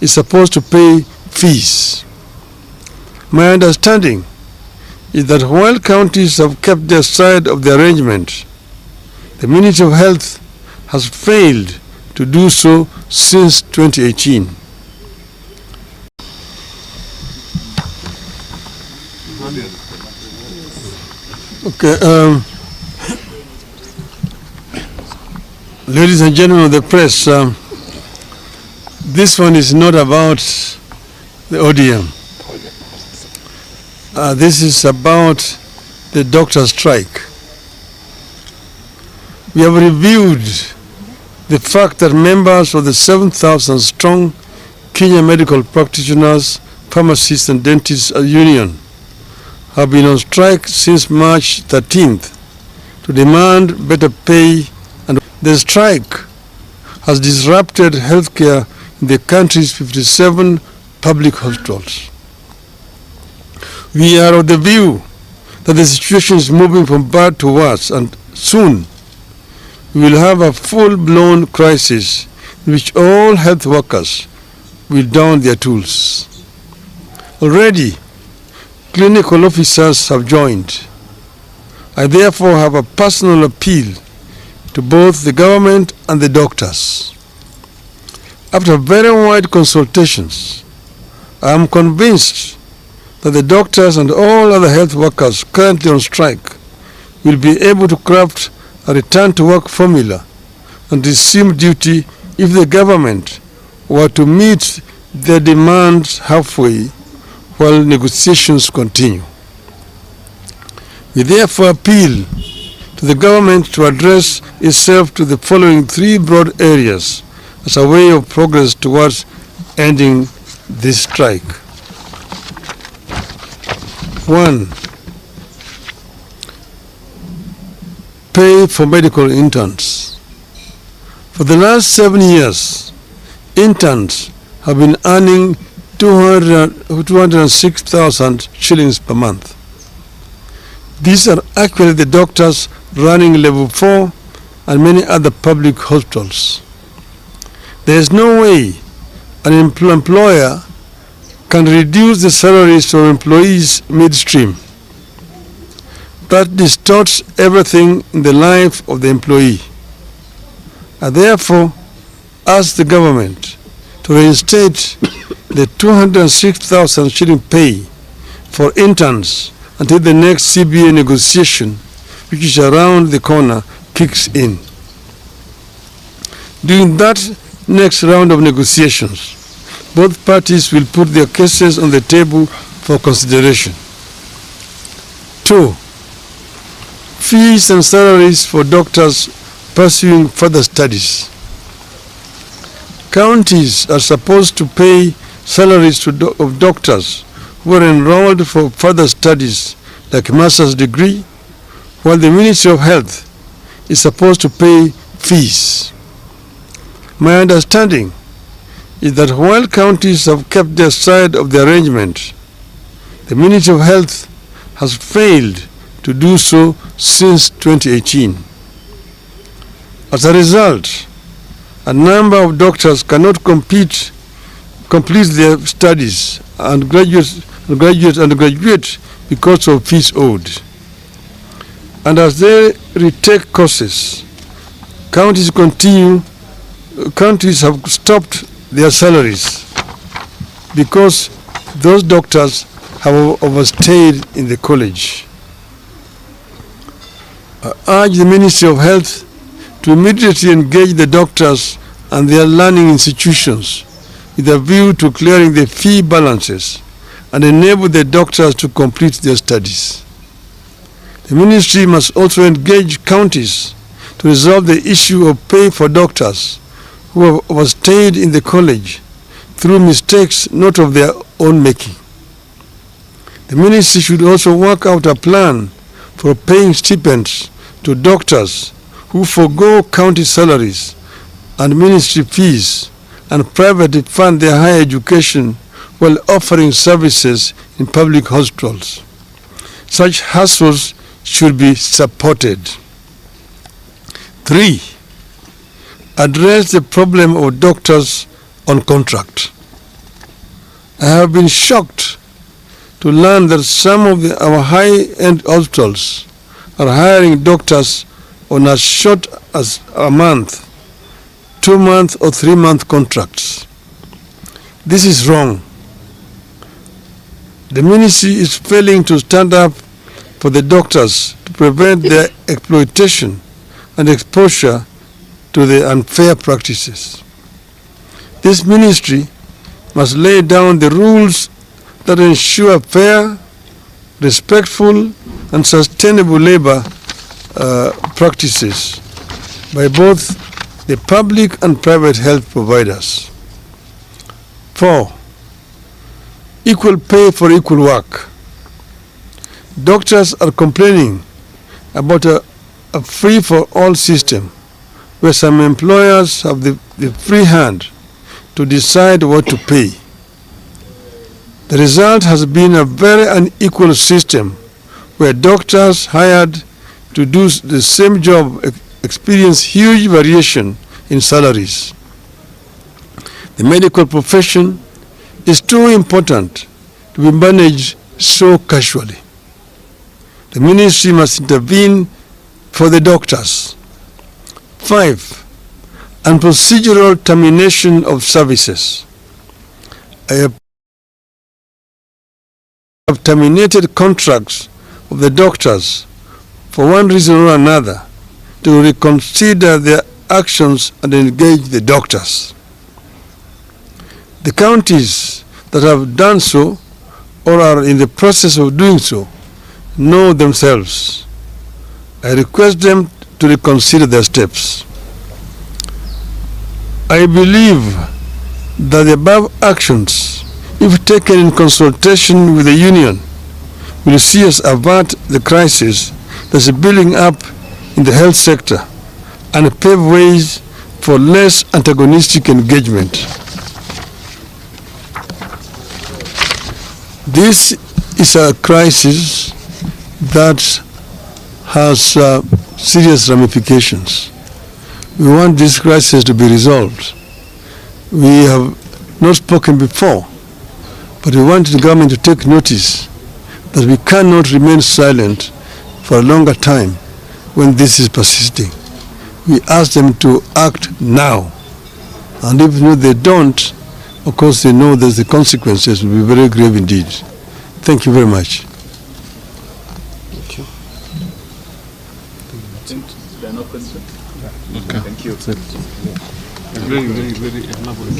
is supposed to pay fees. My understanding is that while counties have kept their side of the arrangement, the Ministry of Health has failed to do so since 2018. Okay, ladies and gentlemen of the press, this one is not about the ODM. This is about the doctor strike. We have reviewed the fact that members of the 7,000 strong Kenya Medical Practitioners, Pharmacists and Dentists Union have been on strike since March 13th to demand better pay, and the strike has disrupted healthcare in the country's 57 public hospitals. We are of the view that the situation is moving from bad to worse, and soon we will have a full-blown crisis in which all health workers will down their tools. Already, clinical officers have joined. I therefore have a personal appeal to both the government and the doctors. After very wide consultations, I am convinced that the doctors and all other health workers currently on strike will be able to craft a return-to-work formula and resume duty if the government were to meet their demands halfway while negotiations continue. We therefore appeal to the government to address itself to the following three broad areas as a way of progress towards ending this strike. 1. Pay for medical interns. For the last 7 years, interns have been earning 206,000 shillings per month. These are actually the doctors running level 4 and many other public hospitals. There is no way an employer can reduce the salaries of employees midstream. That distorts everything in the life of the employee. I therefore ask the government to reinstate the 206,000 shilling pay for interns until the next CBA negotiation, which is around the corner, kicks in. During that next round of negotiations, both parties will put their cases on the table for consideration. 2. Fees and salaries for doctors pursuing further studies. Counties are supposed to pay salaries of doctors who are enrolled for further studies like master's degree, while the Ministry of Health is supposed to pay fees. My understanding is that while counties have kept their side of the arrangement, the Ministry of Health has failed to do so since 2018. As a result, a number of doctors cannot complete their studies and graduate because of fees owed. And as they retake courses, counties have stopped their salaries because those doctors have overstayed in the college. I urge the Ministry of Health to immediately engage the doctors and their learning institutions with a view to clearing the fee balances and enable the doctors to complete their studies. The ministry must also engage counties to resolve the issue of pay for doctors who have overstayed in the college through mistakes not of their own making. The ministry should also work out a plan for paying stipends to doctors who forego county salaries and ministry fees and privately fund their higher education while offering services in public hospitals. Such hustles should be supported. 3. Address the problem of doctors on contract. I have been shocked to learn that some of our high-end hospitals are hiring doctors on as short as a month, 2-month or 3-month contracts. This is wrong. The ministry is failing to stand up for the doctors to prevent their exploitation and exposure to the unfair practices. This ministry must lay down the rules that ensure fair, respectful, and sustainable labor practices by both the public and private health providers. 4. Equal pay for equal work. Doctors are complaining about a free-for-all system where some employers have the free hand to decide what to pay. The result has been a very unequal system where doctors hired to do the same job experience huge variation in salaries. The medical profession is too important to be managed so casually. The ministry must intervene for the doctors. 5. Unprocedural termination of services. I have terminated contracts of the doctors for one reason or another to reconsider their actions and engage the doctors. The counties that have done so or are in the process of doing so know themselves. I request them to reconsider their steps. I believe that the above actions, if taken in consultation with the union, will see us avert the crisis that is building up in the health sector and pave ways for less antagonistic engagement. This is a crisis that has serious ramifications. We want this crisis to be resolved. We have not spoken before, but we want the government to take notice that we cannot remain silent for a longer time when this is persisting. We ask them to act now. And if they don't, of course they know that the consequences will be very grave indeed. Thank you very much. Thank you. There are no questions? Okay. Thank you. Very, very, very elaborate.